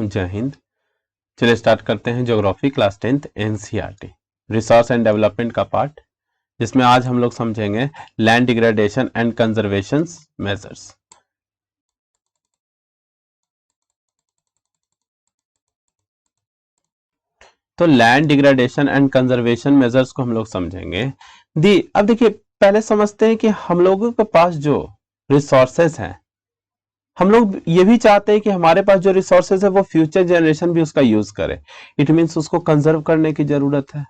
जय हिंद। चलिए स्टार्ट करते हैं geography class 10th NCERT resource and development का पार्ट, जिसमें आज हम लोग समझेंगे land degradation and conservation measures. तो land degradation and conservation measures को हम लोग समझेंगे। अब देखिए, पहले समझते हैं कि हम लोगों के पास जो रिसोर्सेस हैं, हम लोग ये भी चाहते हैं कि हमारे पास जो रिसोर्सेज है वो फ्यूचर जनरेशन भी उसका यूज करे। इट मींस उसको कंजर्व करने की जरूरत है।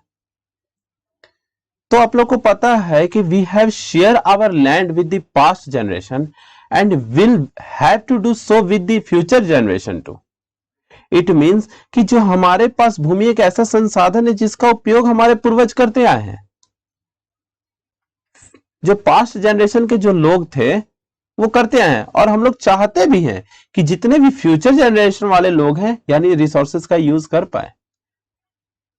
तो आप लोग को पता है कि we have share our land with the past generation and will have to do so with the future generation too. It means कि जो हमारे पास भूमि एक ऐसा संसाधन है जिसका उपयोग हमारे पूर्वज करते आए हैं। जो पास्ट जनरेशन के जो लोग थे वो करते आए हैं, और हम लोग चाहते भी हैं कि जितने भी फ्यूचर जनरेशन वाले लोग हैं यानी रिसोर्सेज का यूज कर पाए।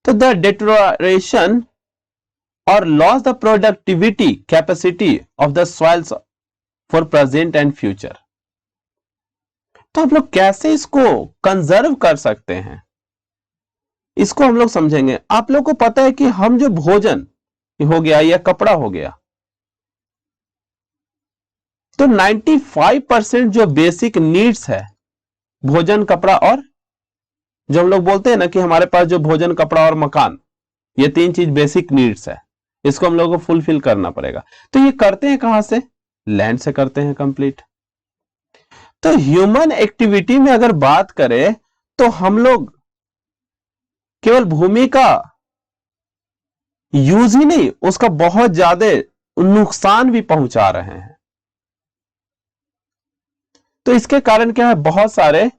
तो द डिटोरेशन और loss the productivity capacity of the soils for present and future. तो आप लोग कैसे इसको कंजर्व कर सकते हैं, इसको हम लोग समझेंगे। आप लोग को पता है कि हम जो भोजन हो गया या कपड़ा हो गया, तो 95% जो बेसिक नीड्स है, भोजन, कपड़ा और जो हम लोग बोलते हैं ना कि हमारे पास जो भोजन, कपड़ा और मकान, ये तीन चीज बेसिक नीड्स है, इसको हम लोगों को फुलफिल करना पड़ेगा। तो ये करते हैं कहां से? लैंड से करते हैं कंप्लीट। तो ह्यूमन एक्टिविटी में अगर बात करें तो हम लोग केवल भूमि का यूज ही नहीं, उसका बहुत ज्यादा नुकसान भी पहुंचा रहे हैं। तो इसके कारण क्या है, बहुत सारे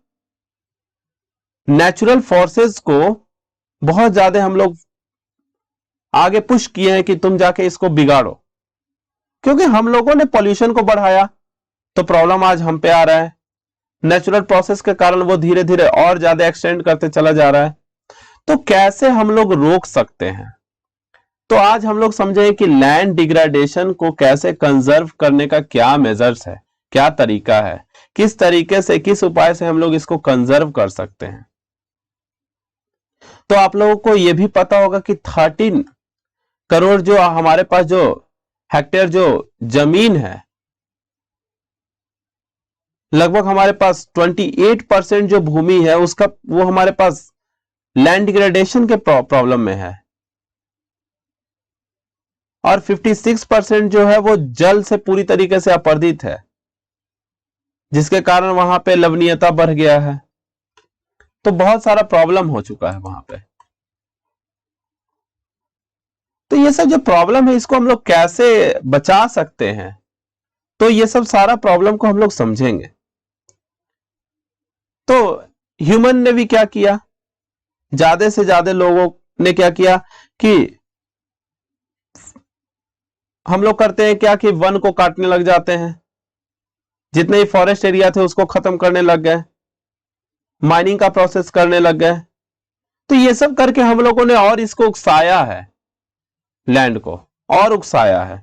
नेचुरल फोर्सेस को बहुत ज्यादा हम लोग आगे पुश किए हैं कि तुम जाके इसको बिगाड़ो, क्योंकि हम लोगों ने पॉल्यूशन को बढ़ाया तो प्रॉब्लम आज हम पे आ रहा है। नेचुरल प्रोसेस के कारण वो धीरे धीरे और ज्यादा एक्सटेंड करते चला जा रहा है। तो कैसे हम लोग रोक सकते हैं? तो आज हम लोग समझे कि लैंड डिग्रेडेशन को कैसे कंजर्व करने का क्या मेजर्स है, क्या तरीका है, किस तरीके से, किस उपाय से हम लोग इसको कंजर्व कर सकते हैं। तो आप लोगों को यह भी पता होगा कि 13 करोड़ जो हमारे पास जो हेक्टेयर जो जमीन है, लगभग हमारे पास 28% जो भूमि है उसका, वो हमारे पास लैंड डिग्रेडेशन के प्रॉब्लम में है, और 56% जो है वो जल से पूरी तरीके से अपरदित है, जिसके कारण वहां पे लवणीयता बढ़ गया है। तो बहुत सारा प्रॉब्लम हो चुका है वहां पे। तो ये सब जो प्रॉब्लम है इसको हम लोग कैसे बचा सकते हैं, तो ये सब सारा प्रॉब्लम को हम लोग समझेंगे। तो ह्यूमन ने भी क्या किया, ज्यादा से ज्यादा लोगों ने क्या किया कि हम लोग करते हैं क्या कि वन को काटने लग जाते हैं, जितने ही फॉरेस्ट एरिया थे उसको खत्म करने लग गए, माइनिंग का प्रोसेस करने लग गए। तो ये सब करके हम लोगों ने और इसको उकसाया है, लैंड को और उकसाया है।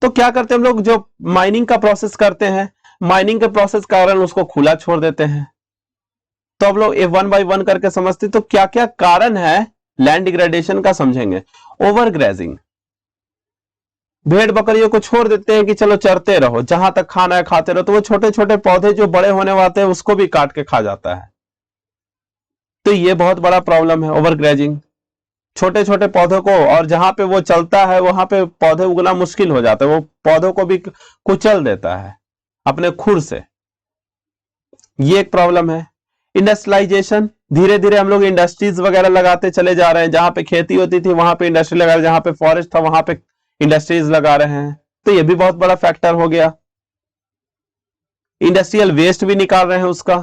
तो क्या करते हैं हम लोग, जो माइनिंग का प्रोसेस करते हैं, माइनिंग के प्रोसेस कारण उसको खुला छोड़ देते हैं। तो अब लोग वन बाय वन करके समझते, तो क्या क्या कारण है लैंड डिग्रेडेशन का समझेंगे। ओवर ग्रेजिंग, भेड़ बकरियों को छोड़ देते हैं कि चलो चरते रहो, जहां तक खाना है खाते रहो, तो वो छोटे छोटे पौधे जो बड़े होने वाले हैं उसको भी काट के खा जाता है। तो ये बहुत बड़ा प्रॉब्लम है, ओवर ग्रेजिंग। छोटे छोटे पौधों को, और जहां पे वो चलता है वहां पे पौधे उगना मुश्किल हो जाता है, वो पौधों को भी कुचल देता है अपने खुर से। ये एक प्रॉब्लम है। इंडस्ट्रियलाइजेशन, धीरे धीरे हम लोग इंडस्ट्रीज वगैरह लगाते चले जा रहे हैं, जहां पे खेती होती थी वहां पे इंडस्ट्री लगा रहे हैं, जहां पे फॉरेस्ट था वहां पे इंडस्ट्रीज लगा रहे हैं। तो ये भी बहुत बड़ा फैक्टर हो गया। इंडस्ट्रियल वेस्ट भी निकाल रहे हैं उसका,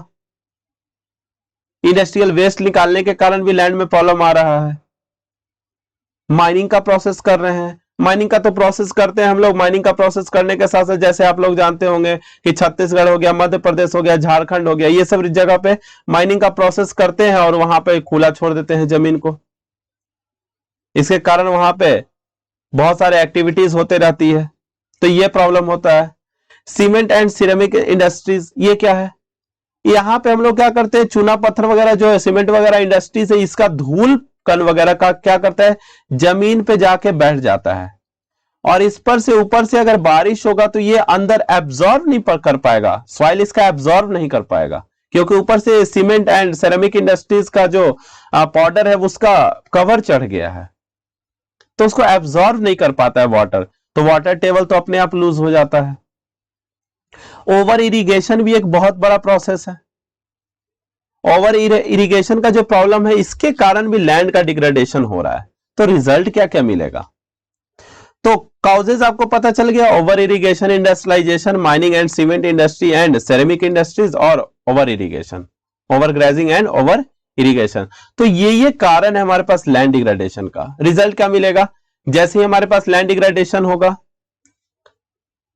इंडस्ट्रियल वेस्ट निकालने के कारण भी लैंड में प्रॉब्लम आ रहा है। माइनिंग का प्रोसेस कर रहे हैं, माइनिंग का तो प्रोसेस करते हैं हम लोग, माइनिंग का प्रोसेस करने के साथ साथ जैसे आप लोग जानते होंगे कि छत्तीसगढ़ हो गया, मध्य प्रदेश हो गया, झारखंड हो गया, ये सब जगह पे माइनिंग का प्रोसेस करते हैं और वहां पे खुला छोड़ देते हैं जमीन को। इसके कारण वहां पे बहुत सारे एक्टिविटीज होते रहती है, तो ये प्रॉब्लम होता है। सीमेंट एंड सिरेमिक इंडस्ट्रीज, ये क्या है, यहाँ पे हम लोग क्या करते हैं, चूना पत्थर वगैरह जो है, सीमेंट वगैरह इंडस्ट्री से इसका धूल कण वगैरह का क्या करता है, जमीन पे जाके बैठ जाता है, और इस पर से ऊपर से अगर बारिश होगा तो ये अंदर एब्जॉर्ब नहीं कर पाएगा, सॉइल इसका एब्जॉर्ब नहीं कर पाएगा, क्योंकि ऊपर से सीमेंट एंड सेरेमिक इंडस्ट्रीज का जो पाउडर है उसका कवर चढ़ गया है, तो उसको एब्जॉर्ब नहीं कर पाता है वाटर, तो वाटर टेबल तो अपने आप लूज हो जाता है। ओवर इरिगेशन भी एक बहुत बड़ा प्रोसेस है। ओवर इरिगेशन का जो प्रॉब्लम है, इसके कारण भी लैंड का डिग्रेडेशन हो रहा है। तो रिजल्ट क्या क्या मिलेगा, तो काउजेज आपको पता चल गया, over irrigation, industrialisation, mining and cement industry and ceramic industries, और over irrigation, over grazing and over irrigation. तो ये कारण है हमारे पास लैंड डिग्रेडेशन का। रिजल्ट क्या मिलेगा, जैसे ही हमारे पास लैंड डिग्रेडेशन होगा,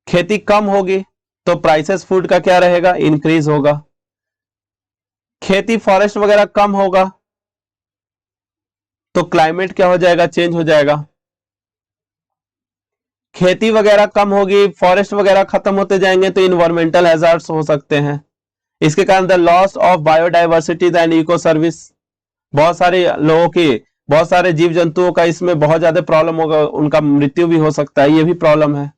खेती कम होगी, तो प्राइसेस फूड का क्या रहेगा, इंक्रीज होगा। खेती फॉरेस्ट वगैरह कम होगा तो क्लाइमेट क्या हो जाएगा, चेंज हो जाएगा। खेती वगैरह कम होगी, फॉरेस्ट वगैरह खत्म होते जाएंगे तो इन्वायरमेंटल हैजार्ड्स हो सकते हैं। इसके कारण the loss of biodiversity and eco service, बहुत सारे लोगों की, बहुत सारे जीव जंतुओं का इसमें बहुत ज्यादा प्रॉब्लम होगा, उनका मृत्यु भी हो सकता है, ये भी प्रॉब्लम है।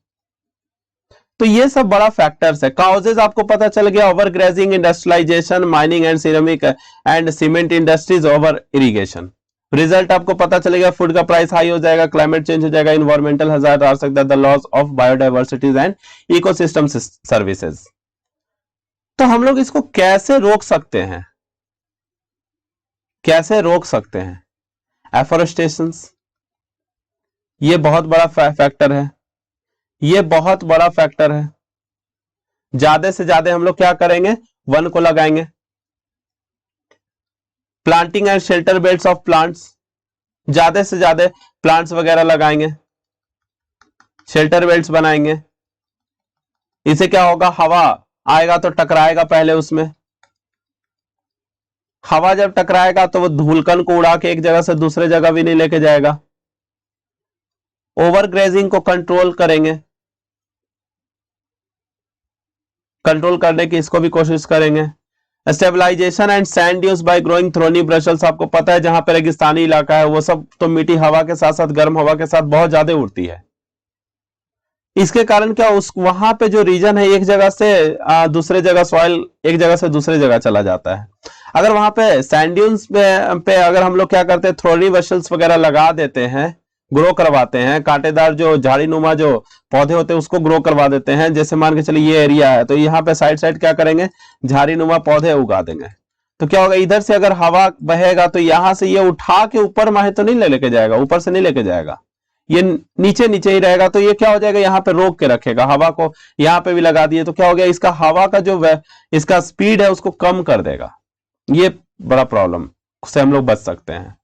तो ये सब बड़ा फैक्टर्स है। काउजेज आपको पता चल गया, over grazing, industrialisation, mining and ceramic and cement industries, over irrigation. Result आपको पता चलेगा, फूड का प्राइस हाई हो जाएगा, क्लाइमेट चेंज हो जाएगा, इन्वायरमेंटल हजार्ड आ सकता है, the loss of biodiversities and ecosystem services. तो हम लोग इसको कैसे रोक सकते हैं, कैसे रोक सकते हैं, एफोरेस्टेशन, ये बहुत बड़ा फैक्टर है, ये बहुत बड़ा फैक्टर है। ज्यादा से ज्यादा हम लोग क्या करेंगे, वन को लगाएंगे। Planting and shelter belts of plants, ज्यादा से ज्यादा प्लांट्स वगैरह लगाएंगे, शेल्टर बेल्ट्स बनाएंगे। इससे क्या होगा, हवा आएगा तो टकराएगा पहले उसमें, हवा जब टकराएगा तो वो धूलकण को उड़ा के एक जगह से दूसरे जगह भी नहीं लेके जाएगा। ओवर ग्रेजिंग को कंट्रोल करेंगे, कंट्रोल करने की इसको भी कोशिश करेंगे। Stabilisation and sand dunes by growing thorny brushes, आपको पता है जहां पर रेगिस्तानी इलाका है वो सब तो मिट्टी हवा के साथ साथ, गर्म हवा के साथ बहुत ज्यादा उड़ती है। इसके कारण क्या, उस वहां पे जो रीजन है, एक जगह से दूसरे जगह सॉइल, एक जगह से दूसरे जगह चला जाता है। अगर वहां पे सैंड ड्यून्स पे अगर हम लोग क्या करते हैं, थ्रोनी ब्रशल्स वगैरह लगा देते हैं, ग्रो करवाते हैं, कांटेदार जो झाड़ी नुमा जो पौधे होते हैं उसको ग्रो करवा देते हैं। जैसे मान के चलिए ये एरिया है, तो यहाँ पे साइड साइड क्या करेंगे, झाड़ी नुमा पौधे उगा देंगे। तो क्या होगा, इधर से अगर हवा बहेगा तो यहां से ये उठा के ऊपर माहे तो नहीं लेके जाएगा, ऊपर से नहीं लेके जाएगा, ये नीचे नीचे ही रहेगा। तो ये क्या हो जाएगा, यहाँ पे रोक के रखेगा हवा को। यहाँ पे भी लगा दिए तो क्या हो गया, इसका हवा का जो इसका स्पीड है उसको कम कर देगा। ये बड़ा प्रॉब्लम से हम लोग बच सकते हैं।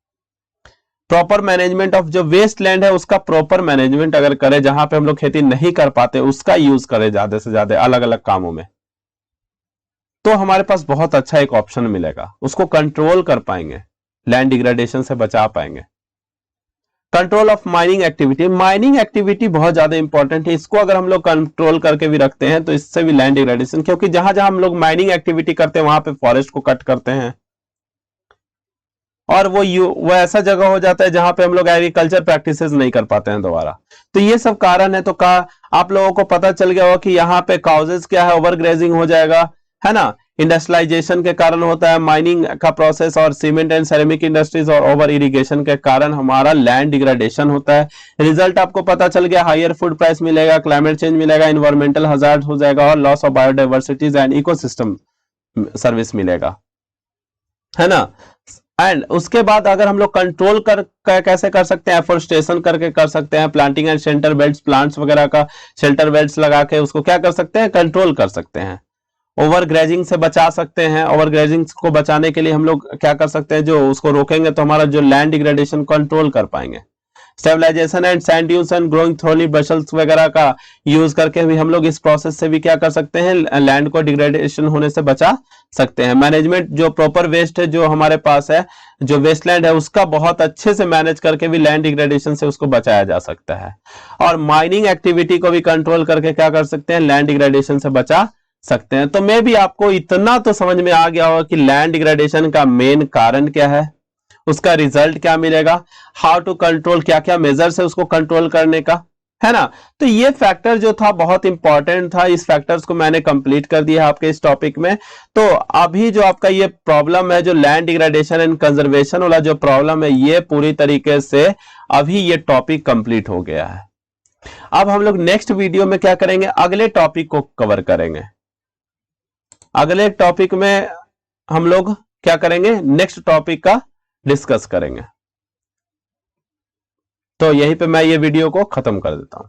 प्रॉपर मैनेजमेंट ऑफ जो वेस्ट लैंड है उसका प्रॉपर मैनेजमेंट अगर करें, जहां पे हम लोग खेती नहीं कर पाते उसका यूज करें ज्यादा से ज्यादा अलग अलग कामों में, तो हमारे पास बहुत अच्छा एक ऑप्शन मिलेगा, उसको कंट्रोल कर पाएंगे, लैंड डिग्रेडेशन से बचा पाएंगे। Control of mining activity, mining activity बहुत ज्यादा इंपॉर्टेंट है, इसको अगर हम लोग कंट्रोल करके भी रखते हैं तो इससे भी लैंड डिग्रेडेशन, क्योंकि जहां जहां हम लोग माइनिंग एक्टिविटी करते हैं वहां पे फॉरेस्ट को कट करते हैं, और वो ऐसा जगह हो जाता है जहां पे हम लोग एग्रीकल्चर प्रैक्टिसेस नहीं कर पाते हैं दोबारा। तो ये सब कारण है। तो आप लोगों को पता चल गया होगा कि यहाँ पे काउजेस क्या है, ओवर ग्रेजिंग हो जाएगा, है ना, इंडस्ट्रियलाइजेशन के कारण होता है, माइनिंग का प्रोसेस और सीमेंट एंड सेरेमिक इंडस्ट्रीज और ओवर इरिगेशन के कारण हमारा लैंड डिग्रेडेशन होता है। रिजल्ट आपको पता चल गया, हायर फूड प्राइस मिलेगा, क्लाइमेट चेंज मिलेगा, इन्वायरमेंटल हजार्ड हो जाएगा, और loss of biodiversities and ecosystem service मिलेगा, है ना। एंड उसके बाद अगर हम लोग कंट्रोल कैसे कर सकते हैं, एफोरेस्टेशन करके कर सकते हैं, planting and shelter belts, plants वगैरह का शेल्टर बेल्ट्स लगा के उसको क्या कर सकते हैं, कंट्रोल कर सकते हैं। ओवर ग्रेजिंग से बचा सकते हैं, ओवर ग्रेजिंग को बचाने के लिए हम लोग क्या कर सकते हैं, जो उसको रोकेंगे तो हमारा जो लैंड डिग्रेडेशन कंट्रोल कर पाएंगे। Stabilisation and sand dunes and growing thorny brushes वगैरह का यूज करके भी हम लोग इस प्रोसेस से भी क्या कर सकते हैं, लैंड को डिग्रेडेशन होने से बचा सकते हैं। मैनेजमेंट, जो प्रॉपर वेस्ट है जो हमारे पास है, जो वेस्टलैंड है उसका बहुत अच्छे से मैनेज करके भी लैंड डिग्रेडेशन से उसको बचाया जा सकता है। और माइनिंग एक्टिविटी को भी कंट्रोल करके क्या कर सकते हैं, लैंड डिग्रेडेशन से बचा सकते हैं। तो मैं भी आपको इतना तो समझ में आ गया होगा कि लैंड डिग्रेडेशन का मेन कारण क्या है, उसका रिजल्ट क्या मिलेगा, हाउ टू कंट्रोल, क्या क्या मेजर्स है उसको कंट्रोल करने का, है ना। तो ये फैक्टर जो था बहुत इंपॉर्टेंट था, इस फैक्टर्स को मैंने कंप्लीट कर दिया आपके इस टॉपिक में। तो अभी जो आपका ये प्रॉब्लम है, जो लैंड डिग्रेडेशन एंड कंजर्वेशन वाला जो प्रॉब्लम है, ये पूरी तरीके से अभी ये टॉपिक कंप्लीट हो गया है। अब हम लोग नेक्स्ट वीडियो में क्या करेंगे, अगले टॉपिक को कवर करेंगे। अगले टॉपिक में हम लोग क्या करेंगे, नेक्स्ट टॉपिक का डिस्कस करेंगे। तो यहीं पे मैं ये वीडियो को खत्म कर देता हूं।